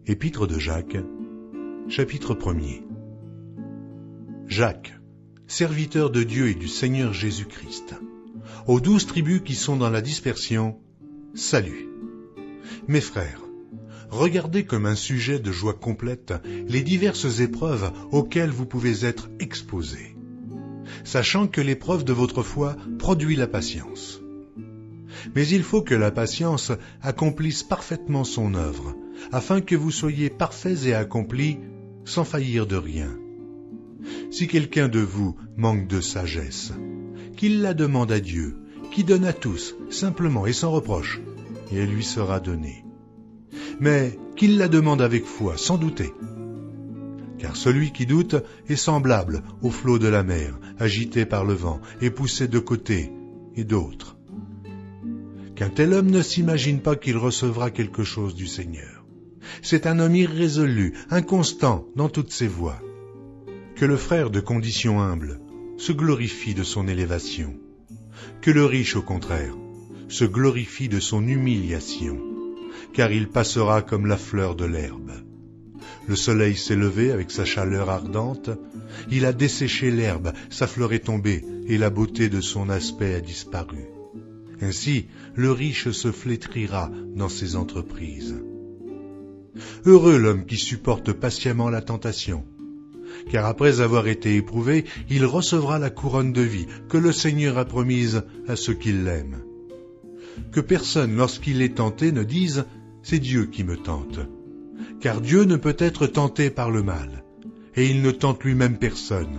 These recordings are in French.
Épître de Jacques, chapitre 1er. Jacques, serviteur de Dieu et du Seigneur Jésus-Christ, aux 12 tribus qui sont dans la dispersion, salut. Mes frères, regardez comme un sujet de joie complète les diverses épreuves auxquelles vous pouvez être exposés, sachant que l'épreuve de votre foi produit la patience. Mais il faut que la patience accomplisse parfaitement son œuvre, afin que vous soyez parfaits et accomplis, sans faillir de rien. Si quelqu'un de vous manque de sagesse, qu'il la demande à Dieu, qui donne à tous, simplement et sans reproche, et elle lui sera donnée. Mais qu'il la demande avec foi, sans douter. Car celui qui doute est semblable au flot de la mer, agité par le vent et poussé de côté et d'autre. Qu'un tel homme ne s'imagine pas qu'il recevra quelque chose du Seigneur. C'est un homme irrésolu, inconstant dans toutes ses voies. Que le frère de condition humble se glorifie de son élévation. Que le riche, au contraire, se glorifie de son humiliation, car il passera comme la fleur de l'herbe. Le soleil s'est levé avec sa chaleur ardente, il a desséché l'herbe, sa fleur est tombée, et la beauté de son aspect a disparu. Ainsi, le riche se flétrira dans ses entreprises. Heureux l'homme qui supporte patiemment la tentation, car après avoir été éprouvé, il recevra la couronne de vie que le Seigneur a promise à ceux qui l'aiment. Que personne, lorsqu'il est tenté, ne dise « c'est Dieu qui me tente », car Dieu ne peut être tenté par le mal, et il ne tente lui-même personne.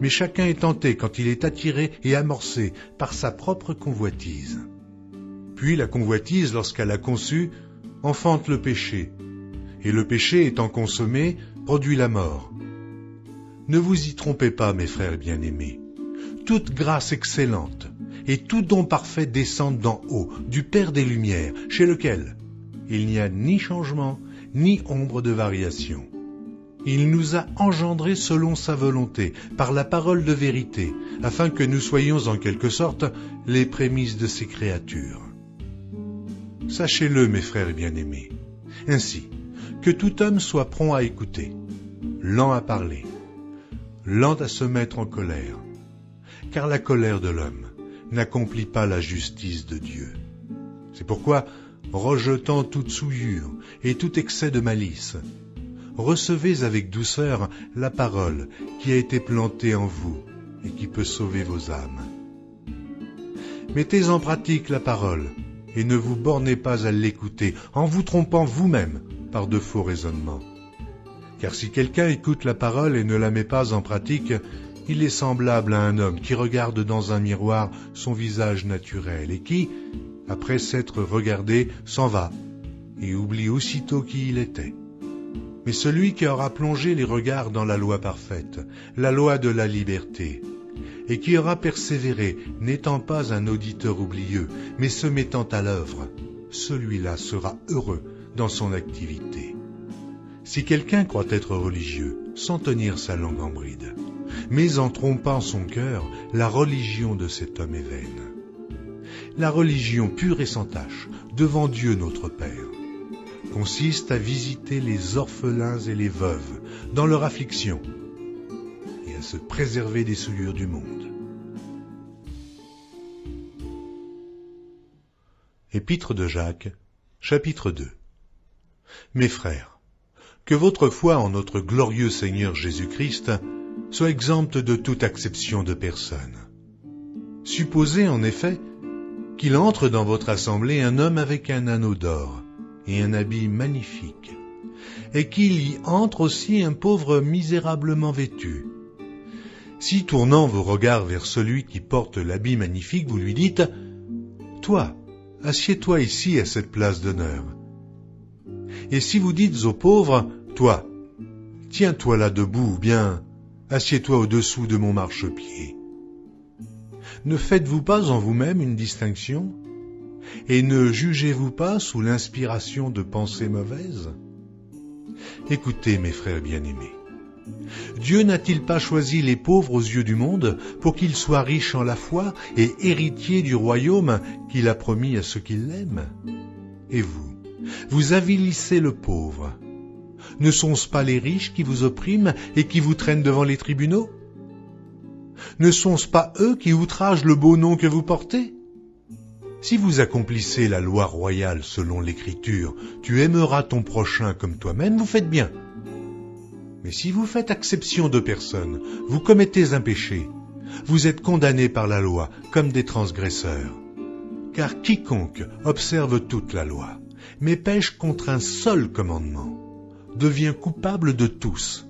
Mais chacun est tenté quand il est attiré et amorcé par sa propre convoitise. Puis la convoitise, lorsqu'elle a conçu, enfante le péché, et le péché étant consommé, produit la mort. Ne vous y trompez pas, mes frères bien-aimés. Toute grâce excellente et tout don parfait descendent d'en haut, du Père des Lumières, chez lequel il n'y a ni changement, ni ombre de variation. Il nous a engendrés selon sa volonté, par la parole de vérité, afin que nous soyons en quelque sorte les prémices de ses créatures. Sachez-le, mes frères bien-aimés, ainsi que tout homme soit prompt à écouter, lent à parler, lent à se mettre en colère, car la colère de l'homme n'accomplit pas la justice de Dieu. C'est pourquoi, rejetant toute souillure et tout excès de malice, recevez avec douceur la parole qui a été plantée en vous et qui peut sauver vos âmes. Mettez en pratique la parole et ne vous bornez pas à l'écouter en vous trompant vous-même par de faux raisonnements. Car si quelqu'un écoute la parole et ne la met pas en pratique, il est semblable à un homme qui regarde dans un miroir son visage naturel et qui, après s'être regardé, s'en va et oublie aussitôt qui il était. Mais celui qui aura plongé les regards dans la loi parfaite, la loi de la liberté, et qui aura persévéré, n'étant pas un auditeur oublieux, mais se mettant à l'œuvre, celui-là sera heureux dans son activité. Si quelqu'un croit être religieux, sans tenir sa langue en bride, mais en trompant son cœur, la religion de cet homme est vaine. La religion pure et sans tache, devant Dieu notre Père, consiste à visiter les orphelins et les veuves dans leur affliction et à se préserver des souillures du monde. Épître de Jacques, chapitre 2. Mes frères, que votre foi en notre glorieux Seigneur Jésus-Christ soit exempte de toute acception de personne. Supposez en effet qu'il entre dans votre assemblée un homme avec un anneau d'or et un habit magnifique, et qu'il y entre aussi un pauvre misérablement vêtu. Si, tournant vos regards vers celui qui porte l'habit magnifique, vous lui dites « Toi, assieds-toi ici à cette place d'honneur. » Et si vous dites au pauvre « Toi, tiens-toi là debout, ou bien assieds-toi au-dessous de mon marchepied. » Ne faites-vous pas en vous-même une distinction ? Et ne jugez-vous pas sous l'inspiration de pensées mauvaises ? Écoutez, mes frères bien-aimés, Dieu n'a-t-il pas choisi les pauvres aux yeux du monde pour qu'ils soient riches en la foi et héritiers du royaume qu'il a promis à ceux qui l'aiment ? Et vous, Vous avilissez le pauvre. Ne sont-ce pas les riches qui vous oppriment et qui vous traînent devant les tribunaux? Ne sont-ce pas eux qui outragent le beau nom que vous portez? Si vous accomplissez la loi royale selon l'Écriture, tu aimeras ton prochain comme toi-même, vous faites bien. Mais si vous faites exception de personne, vous commettez un péché, vous êtes condamnés par la loi comme des transgresseurs. Car quiconque observe toute la loi, mais pêche contre un seul commandement, devient coupable de tous.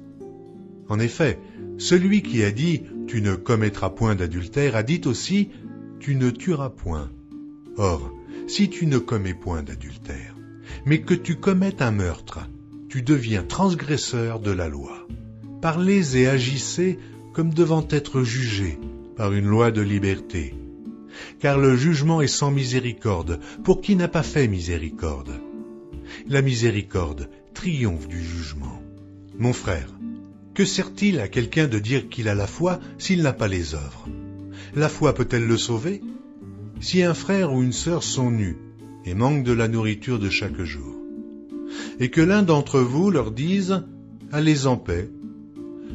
En effet, celui qui a dit « Tu ne commettras point d'adultère » a dit aussi « Tu ne tueras point ». Or, si tu ne commets point d'adultère, mais que tu commettes un meurtre, tu deviens transgresseur de la loi. Parlez et agissez comme devant être jugés par une loi de liberté. Car le jugement est sans miséricorde pour qui n'a pas fait miséricorde. La miséricorde triomphe du jugement. Mon frère, que sert-il à quelqu'un de dire qu'il a la foi s'il n'a pas les œuvres? La foi peut-elle le sauver? Si un frère ou une sœur sont nus et manquent de la nourriture de chaque jour, et que l'un d'entre vous leur dise « Allez en paix,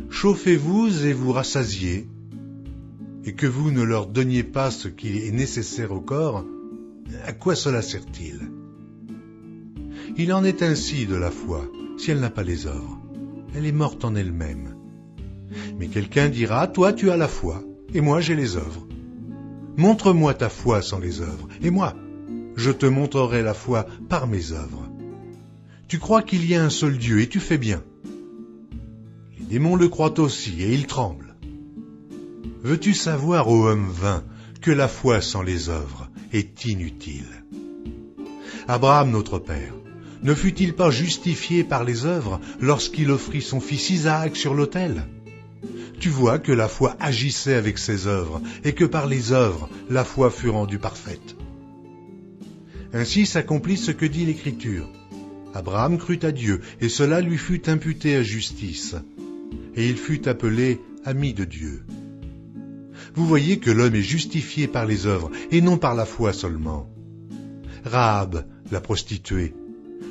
chauffez-vous et vous rassasiez », et que vous ne leur donniez pas ce qui est nécessaire au corps, à quoi cela sert-il? Il en est ainsi de la foi, si elle n'a pas les œuvres. Elle est morte en elle-même. Mais quelqu'un dira, toi tu as la foi, et moi j'ai les œuvres. Montre-moi ta foi sans les œuvres, et moi, je te montrerai la foi par mes œuvres. Tu crois qu'il y a un seul Dieu, et tu fais bien. Les démons le croient aussi, et ils tremblent. Veux-tu savoir, ô homme vain, que la foi sans les œuvres est inutile? Abraham, notre père, ne fut-il pas justifié par les œuvres lorsqu'il offrit son fils Isaac sur l'autel? Tu vois que la foi agissait avec ses œuvres, et que par les œuvres, la foi fut rendue parfaite. Ainsi s'accomplit ce que dit l'Écriture. Abraham crut à Dieu, et cela lui fut imputé à justice, et il fut appelé ami de Dieu. Vous voyez que l'homme est justifié par les œuvres, et non par la foi seulement. Rahab, la prostituée,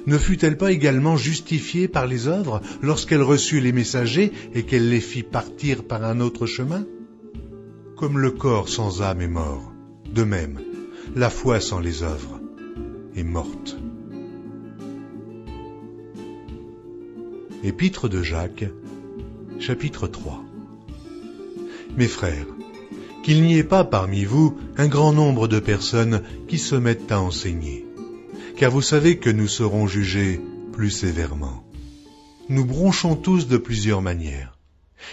ne fut-elle pas également justifiée par les œuvres lorsqu'elle reçut les messagers et qu'elle les fit partir par un autre chemin? Comme le corps sans âme est mort, de même, la foi sans les œuvres est morte. Épître de Jacques, chapitre 3. Mes frères, qu'il n'y ait pas parmi vous un grand nombre de personnes qui se mettent à enseigner, car vous savez que nous serons jugés plus sévèrement. Nous bronchons tous de plusieurs manières.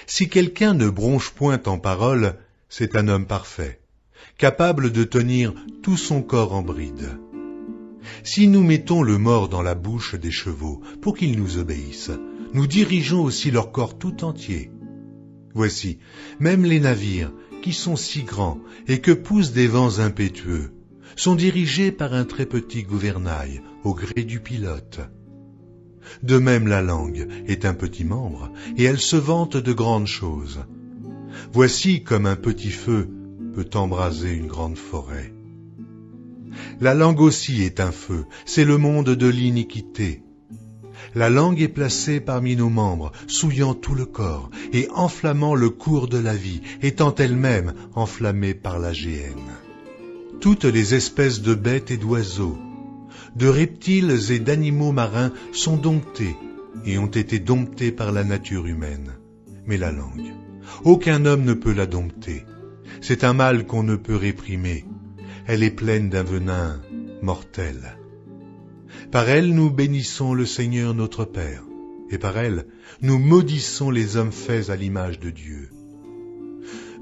Si quelqu'un ne bronche point en parole, c'est un homme parfait, capable de tenir tout son corps en bride. Si nous mettons le mors dans la bouche des chevaux pour qu'ils nous obéissent, nous dirigeons aussi leur corps tout entier. Voici, même les navires, qui sont si grands et que poussent des vents impétueux, sont dirigés par un très petit gouvernail au gré du pilote. De même la langue est un petit membre, et elle se vante de grandes choses. Voici comme un petit feu peut embraser une grande forêt. La langue aussi est un feu, c'est le monde de l'iniquité. La langue est placée parmi nos membres, souillant tout le corps et enflammant le cours de la vie, étant elle-même enflammée par la géhenne. Toutes les espèces de bêtes et d'oiseaux, de reptiles et d'animaux marins sont domptés et ont été domptés par la nature humaine. Mais la langue, aucun homme ne peut la dompter. C'est un mal qu'on ne peut réprimer. Elle est pleine d'un venin mortel. Par elle, nous bénissons le Seigneur notre Père, et par elle, nous maudissons les hommes faits à l'image de Dieu.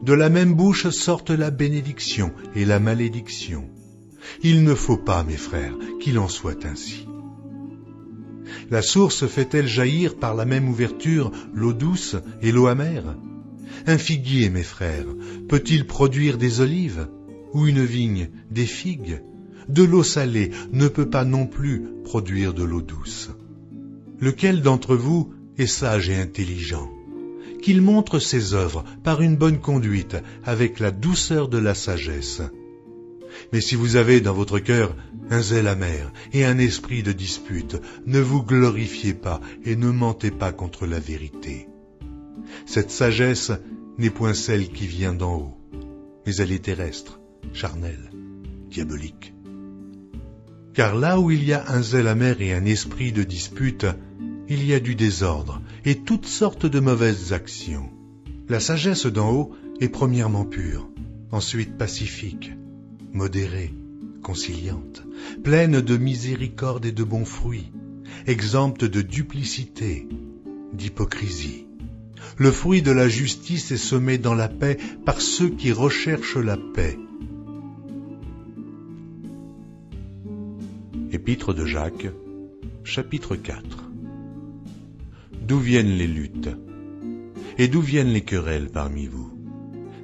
De la même bouche sortent la bénédiction et la malédiction. Il ne faut pas, mes frères, qu'il en soit ainsi. La source fait-elle jaillir par la même ouverture l'eau douce et l'eau amère? Un figuier, mes frères, peut-il produire des olives? Ou une vigne des figues? De l'eau salée ne peut pas non plus produire de l'eau douce. Lequel d'entre vous est sage et intelligent? Qu'il montre ses œuvres par une bonne conduite, avec la douceur de la sagesse. Mais si vous avez dans votre cœur un zèle amer et un esprit de dispute. Ne vous glorifiez pas et ne mentez pas contre la vérité. Cette sagesse n'est point celle qui vient d'en haut, mais elle est terrestre, charnelle, diabolique. Car là où il y a un zèle amer et un esprit de dispute, il y a du désordre et toutes sortes de mauvaises actions. La sagesse d'en haut est premièrement pure, ensuite pacifique, modérée, conciliante, pleine de miséricorde et de bons fruits, exempte de duplicité, d'hypocrisie. Le fruit de la justice est semé dans la paix par ceux qui recherchent la paix. Épître de Jacques, chapitre 4. D'où viennent les luttes? Et d'où viennent les querelles parmi vous?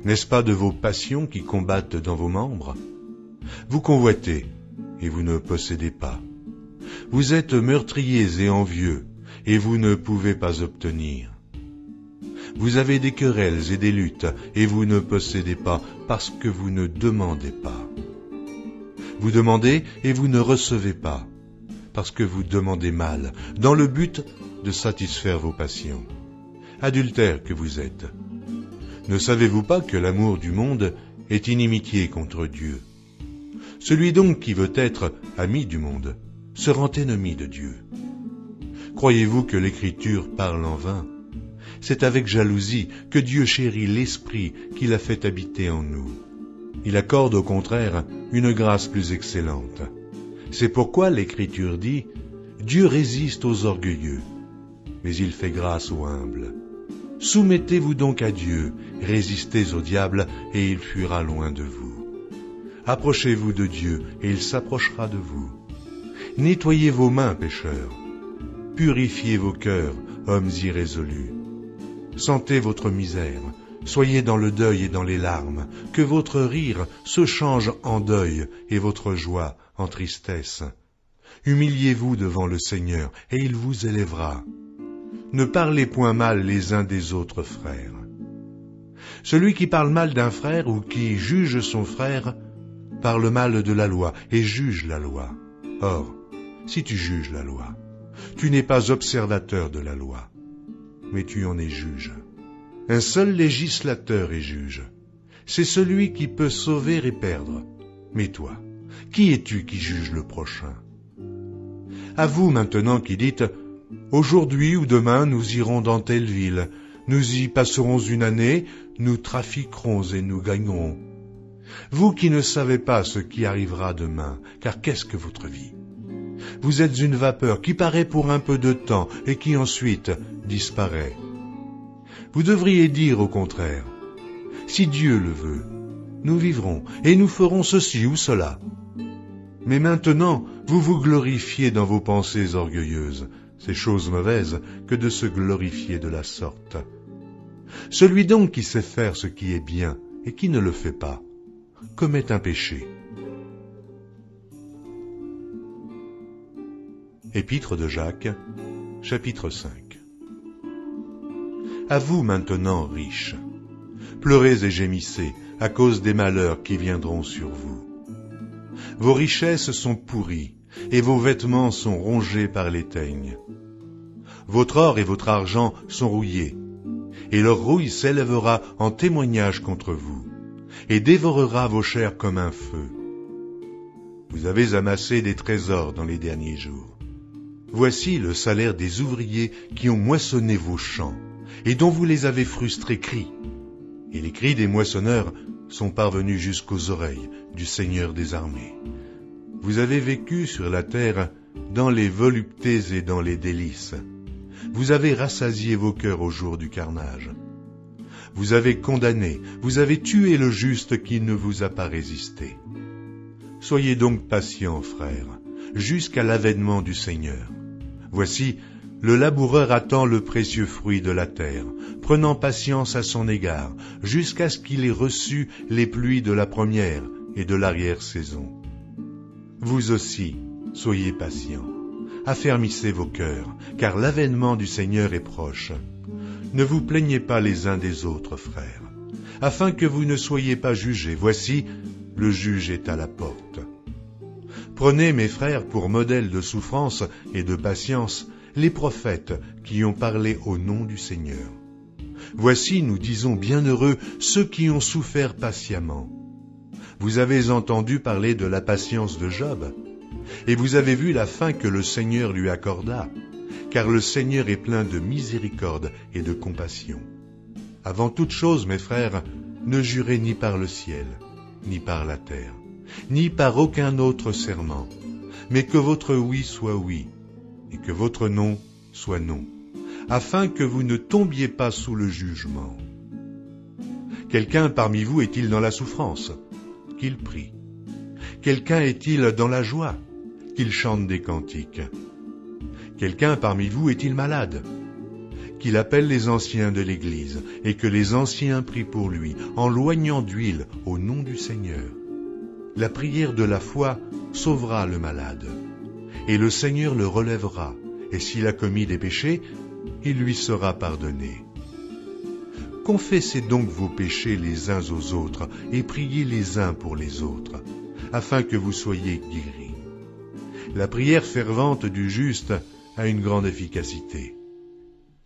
N'est-ce pas de vos passions qui combattent dans vos membres? Vous convoitez, et vous ne possédez pas. Vous êtes meurtriers et envieux, et vous ne pouvez pas obtenir. Vous avez des querelles et des luttes, et vous ne possédez pas, parce que vous ne demandez pas. Vous demandez, et vous ne recevez pas, parce que vous demandez mal, dans le but de satisfaire vos passions. Adultères que vous êtes. Ne savez-vous pas que l'amour du monde est inimitié contre Dieu? Celui donc qui veut être ami du monde se rend ennemi de Dieu. Croyez-vous que l'Écriture parle en vain? C'est avec jalousie que Dieu chérit l'Esprit qu'il a fait habiter en nous. Il accorde au contraire une grâce plus excellente. C'est pourquoi l'Écriture dit « Dieu résiste aux orgueilleux, mais il fait grâce aux humbles. Soumettez-vous donc à Dieu, résistez au diable, et il fuira loin de vous. Approchez-vous de Dieu, et il s'approchera de vous. Nettoyez vos mains, pécheurs. Purifiez vos cœurs, hommes irrésolus. Sentez votre misère, soyez dans le deuil et dans les larmes, que votre rire se change en deuil et votre joie en tristesse. Humiliez-vous devant le Seigneur, et il vous élèvera. Ne parlez point mal les uns des autres frères. Celui qui parle mal d'un frère ou qui juge son frère parle mal de la loi et juge la loi. Or, si tu juges la loi, tu n'es pas observateur de la loi, mais tu en es juge. Un seul législateur est juge. C'est celui qui peut sauver et perdre. Mais toi, qui es-tu qui juge le prochain? À vous maintenant qui dites « Aujourd'hui ou demain nous irons dans telle ville, nous y passerons une année, nous trafiquerons et nous gagnerons. » Vous qui ne savez pas ce qui arrivera demain, car qu'est-ce que votre vie? Vous êtes une vapeur qui paraît pour un peu de temps et qui ensuite disparaît. Vous devriez dire au contraire, « Si Dieu le veut, nous vivrons et nous ferons ceci ou cela. » Mais maintenant, vous vous glorifiez dans vos pensées orgueilleuses. C'est chose mauvaise que de se glorifier de la sorte. Celui donc qui sait faire ce qui est bien et qui ne le fait pas, commet un péché. Épître de Jacques, chapitre 5. À vous maintenant, riches, pleurez et gémissez à cause des malheurs qui viendront sur vous. Vos richesses sont pourries, et vos vêtements sont rongés par les teignes. Votre or et votre argent sont rouillés, et leur rouille s'élèvera en témoignage contre vous, et dévorera vos chairs comme un feu. Vous avez amassé des trésors dans les derniers jours. Voici le salaire des ouvriers qui ont moissonné vos champs, et dont vous les avez frustrés cris. Et les cris des moissonneurs sont parvenus jusqu'aux oreilles du Seigneur des armées. Vous avez vécu sur la terre dans les voluptés et dans les délices. Vous avez rassasié vos cœurs au jour du carnage. Vous avez condamné, vous avez tué le juste qui ne vous a pas résisté. Soyez donc patients, frères, jusqu'à l'avènement du Seigneur. Voici, le laboureur attend le précieux fruit de la terre, prenant patience à son égard, jusqu'à ce qu'il ait reçu les pluies de la première et de l'arrière-saison. Vous aussi, soyez patients, affermissez vos cœurs, car l'avènement du Seigneur est proche. Ne vous plaignez pas les uns des autres, frères, afin que vous ne soyez pas jugés. Voici, le juge est à la porte. Prenez, mes frères, pour modèle de souffrance et de patience, les prophètes qui ont parlé au nom du Seigneur. Voici, nous disons, bienheureux ceux qui ont souffert patiemment. Vous avez entendu parler de la patience de Job, et vous avez vu la fin que le Seigneur lui accorda, car le Seigneur est plein de miséricorde et de compassion. Avant toute chose, mes frères, ne jurez ni par le ciel, ni par la terre, ni par aucun autre serment, mais que votre oui soit oui, et que votre non soit non, afin que vous ne tombiez pas sous le jugement. Quelqu'un parmi vous est-il dans la souffrance? Qu'il prie. Quelqu'un est-il dans la joie? Qu'il chante des cantiques. Quelqu'un parmi vous est-il malade? Qu'il appelle les anciens de l'Église, et que les anciens prient pour lui, en loignant d'huile au nom du Seigneur. La prière de la foi sauvera le malade, et le Seigneur le relèvera, et s'il a commis des péchés, il lui sera pardonné. Confessez donc vos péchés les uns aux autres, et priez les uns pour les autres, afin que vous soyez guéris. La prière fervente du juste a une grande efficacité.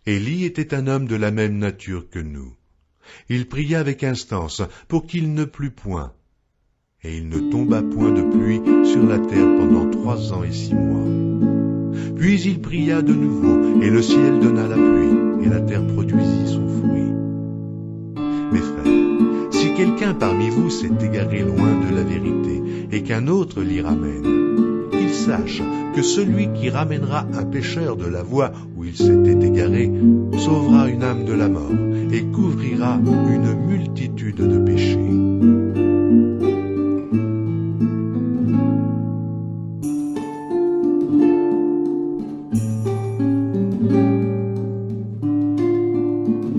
Élie était un homme de la même nature que nous. Il pria avec instance pour qu'il ne plût point, et il ne tomba point de pluie sur la terre pendant 3 ans et 6 mois. Puis il pria de nouveau, et le ciel donna la pluie, et la terre produisit son fruit. Mes frères, si quelqu'un parmi vous s'est égaré loin de la vérité, et qu'un autre l'y ramène, qu'il sache que celui qui ramènera un pécheur de la voie où il s'était égaré sauvera une âme de la mort, et couvrira une multitude de péchés.